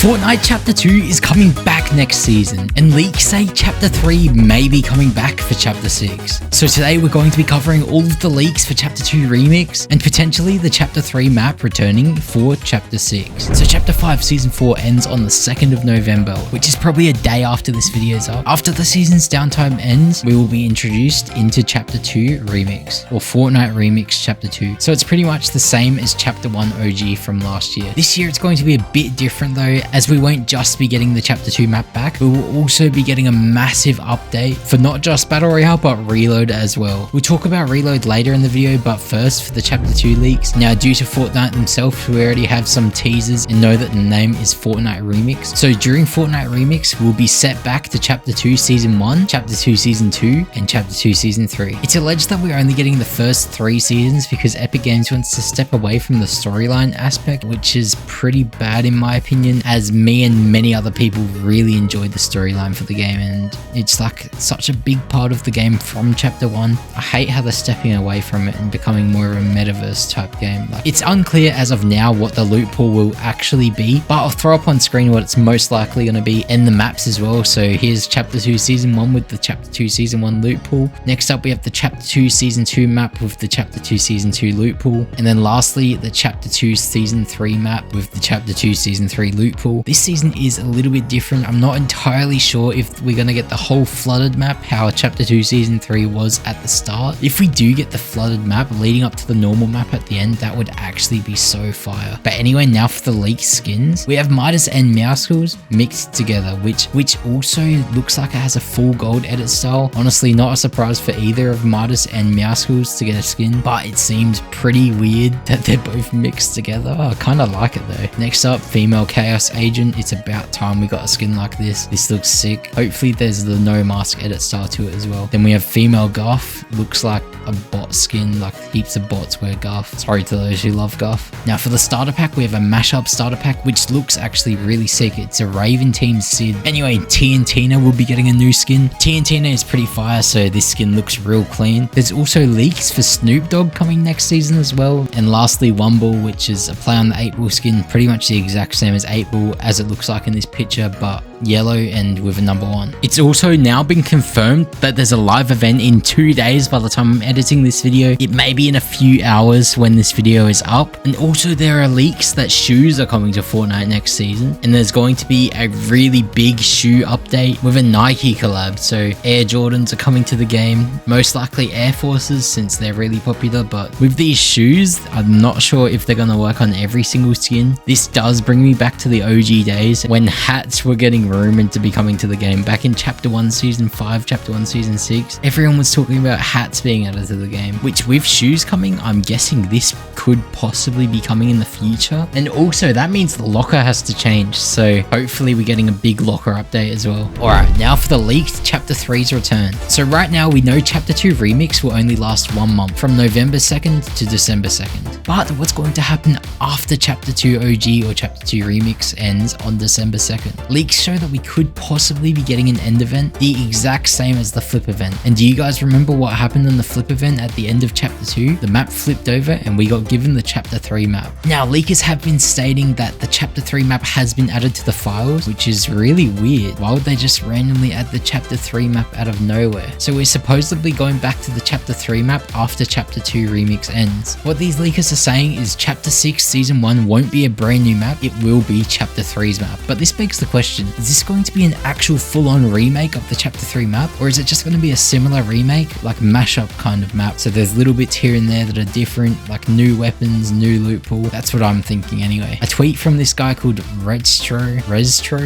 Fortnite Chapter 2 is coming back next season, and leaks say Chapter 3 may be coming back for Chapter 6. So today we're going to be covering all of the leaks for Chapter 2 Remix, and potentially the Chapter 3 map returning for Chapter 6. So Chapter 5 Season 4 ends on the 2nd of November, which is probably a day after this video is up. After the season's downtime ends, we will be introduced into Chapter 2 Remix, or Fortnite Remix Chapter 2. So it's pretty much the same as Chapter 1 OG from last year. This year it's going to be a bit different though, as we won't just be getting the Chapter 2 map back, we will also be getting a massive update for not just Battle Royale but Reload as well. We'll talk about Reload later in the video, but first for the Chapter 2 leaks. Now due to Fortnite themselves, we already have some teasers and know that the name is Fortnite Remix. So during Fortnite Remix, we'll be set back to Chapter 2 Season 1, Chapter 2 Season 2, and Chapter 2 Season 3. It's alleged that we're only getting the first 3 seasons because Epic Games wants to step away from the storyline aspect, which is pretty bad in my opinion, as me and many other people really enjoyed the storyline for the game, and it's like such a big part of the game from Chapter 1. I hate how they're stepping away from it and becoming more of a metaverse type game. Like, it's unclear as of now what the loot pool will actually be, but I'll throw up on screen what it's most likely going to be and the maps as well. So here's Chapter 2 Season 1 with the Chapter 2 Season 1 loot pool. Next up we have the Chapter 2 Season 2 map with the Chapter 2 Season 2 loot pool, and then lastly the Chapter 2 Season 3 map with the Chapter 2 Season 3 loot pool. This season is a little bit different. I'm not entirely sure if we're going to get the whole flooded map, how Chapter 2 Season 3 was at the start. If we do get the flooded map leading up to the normal map at the end, that would actually be so fire. But anyway, now for the leaked skins. We have Midas and Meowscles mixed together, which also looks like it has a full gold edit style. Honestly, not a surprise for either of Midas and Meowscles to get a skin, but it seems pretty weird that they're both mixed together. I kind of like it though. Next up, Female Chaos Agent. It's about time we got a skin like this. This looks sick. Hopefully there's the no mask edit style to it as well. Then we have Female Guff. Looks like a bot skin, like heaps of bots wear Guff. Sorry to those who love Guff. Now for the starter pack, we have a mashup starter pack, which looks actually really sick. It's a Raven Team Sid. Anyway, T and Tina will be getting a new skin. T and Tina is pretty fire, so this skin looks real clean. There's also leaks for Snoop Dogg coming next season as well. And lastly, Wumble, which is a play on the 8-Ball skin, pretty much the exact same as 8-Ball as it looks like in this picture, but yellow and with a number 1. It's also now been confirmed that there's a live event in 2 days by the time I'm editing this video. It may be in a few hours when this video is up. And also there are leaks that shoes are coming to Fortnite next season, and there's going to be a really big shoe update with a Nike collab. So Air Jordans are coming to the game, most likely Air Forces since they're really popular, but with these shoes I'm not sure if they're going to work on every single skin. This does bring me back to the OG days when hats were getting rumored to be coming to the game. Back in Chapter 1 Season 5, Chapter 1 Season 6, everyone was talking about hats being added to the game, which with shoes coming, I'm guessing this could possibly be coming in the future. And also that means the locker has to change, so hopefully we're getting a big locker update as well. Alright, now for the leaked Chapter 3's return. So right now we know Chapter 2 Remix will only last 1 month, from November 2nd to December 2nd. But what's going to happen after Chapter 2 OG or Chapter 2 Remix ends on December 2nd? Leaks show that we could possibly be getting an end event, the exact same as the flip event. And do you guys remember what happened in the flip event at the end of Chapter 2? The map flipped over and we got given the Chapter 3 map. Now leakers have been stating that the Chapter 3 map has been added to the files, which is really weird. Why would they just randomly add the Chapter 3 map out of nowhere? So we're supposedly going back to the Chapter 3 map after Chapter 2 Remix ends. What these leakers are saying is Chapter 6 Season 1 won't be a brand new map, it will be Chapter 3's map. But this begs the question, is this going to be an actual full-on remake of the Chapter 3 map, or is it just going to be a similar remake, like mashup kind of map? So there's little bits here and there that are different, like new weapons, new loot pool. That's what I'm thinking anyway. A tweet from this guy called Reztro,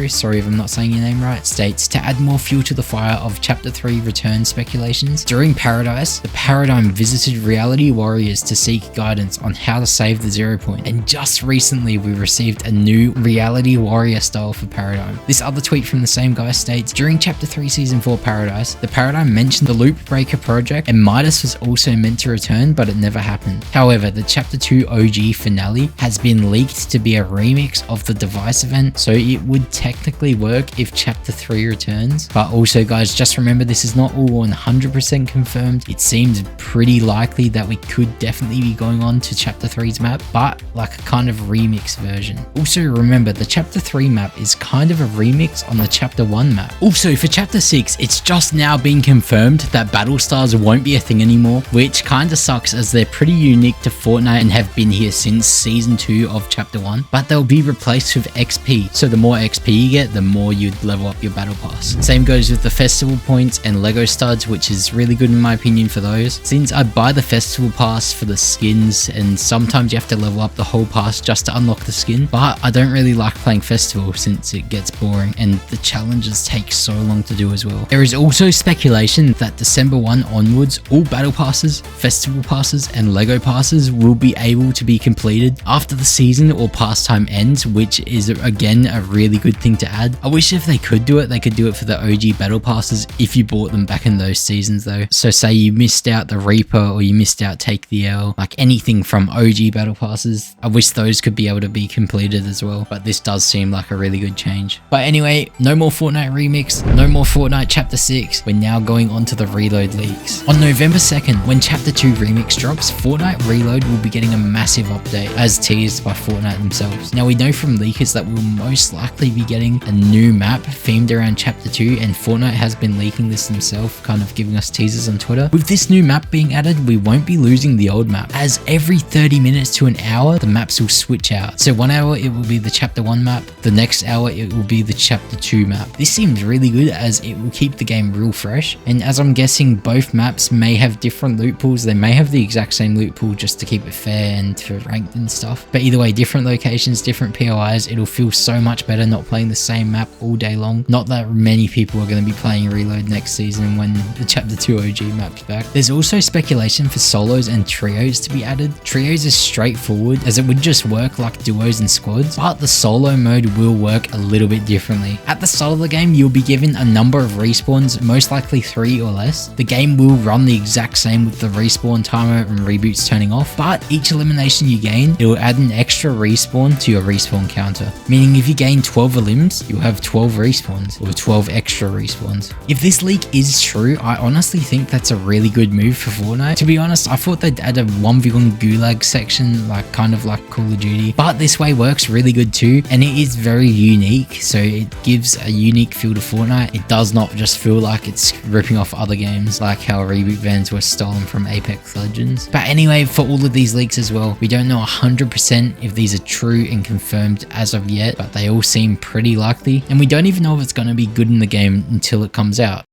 sorry if I'm not saying your name right, states, to add more fuel to the fire of Chapter 3 return speculations, during Paradise, the Paradigm visited reality warriors to seek guidance on how to save the 0 point, and just recently we received a new reality warrior style for Paradigm. This other tweet from the same guy states, during Chapter 3 Season 4 Paradise, the Paradigm mentioned the Loop Breaker project and Midas was also meant to return, but it never happened. However, the Chapter 2 OG finale has been leaked to be a remix of the device event, so it would technically work if Chapter 3 returns. But also guys, just remember this is not all 100% confirmed. It seems pretty likely that we could definitely be going on to Chapter 3's map, but like a kind of remix version. Also remember, the Chapter 3 map is kind of a remix on the Chapter 1 map. Also for Chapter 6, it's just now been confirmed that Battle Stars won't be a thing anymore, which kinda sucks as they're pretty unique to Fortnite and have been here since Season 2 of Chapter 1, but they'll be replaced with XP. So the more XP you get, the more you'd level up your Battle Pass. Same goes with the Festival Points and Lego Studs, which is really good in my opinion for those, since I buy the Festival Pass for the skins and sometimes you have to level up the whole pass just to unlock the skin, but I don't really like playing Festival since it gets boring and the challenges take so long to do as well. There is also speculation that December 1 onwards, all Battle Passes, Festival Passes and Lego Passes will be able to be completed after the season or pastime ends, which is again a really good thing to add. I wish if they could do it, they could do it for the OG Battle Passes if you bought them back in those seasons though. So say you missed out the Reaper or you missed out Take the L, like anything from OG Battle Passes, I wish those could be able to be completed as well, but this does seem like a really good change. But anyway, no more Fortnite remix, no more Fortnite Chapter 6, we're now going on to the Reload leaks. On November 2nd, when Chapter 2 remix drops, Fortnite Reload will be getting a massive update, as teased by Fortnite themselves. Now we know from leakers that we'll most likely be getting a new map themed around Chapter 2, and Fortnite has been leaking this themselves, kind of giving us teasers on Twitter. With this new map being added, we won't be losing the old map, as every 30 minutes to an hour, the maps will switch out. So 1 hour it will be the Chapter 1 map, the next hour it will be the Chapter 2 map. This seems really good as it will keep the game real fresh, and as I'm guessing both maps may have different loot pools, they may have the exact same loot pool just to keep it fair and for ranked and stuff, but either way, different locations, different POIs, it'll feel so much better not playing the same map all day long. Not that many people are going to be playing Reload next season when the Chapter 2 OG map's back. There's also speculation for solos and trios to be added. Trios is straightforward as it would just work like duos and squads, but the solo mode will work a little bit differently. At the start of the game, you'll be given a number of respawns, most likely 3 or less. The game will run the exact same with the respawn timer and reboots turning off, but each elimination you gain, it will add an extra respawn to your respawn counter, meaning if you gain 12 elims, you'll have 12 respawns or 12 extra respawns. If this leak is true, I honestly think that's a really good move for Fortnite. To be honest, I thought they'd add a 1v1 gulag section, like kind of like Call of Duty, but this way works really good too, and it is very unique, so it gives a unique feel to Fortnite. It does not just feel like it's ripping off other games like how reboot vans were stolen from Apex Legends. But anyway, for all of these leaks as well, we don't know 100% if these are true and confirmed as of yet, but they all seem pretty likely, and we don't even know if it's going to be good in the game until it comes out.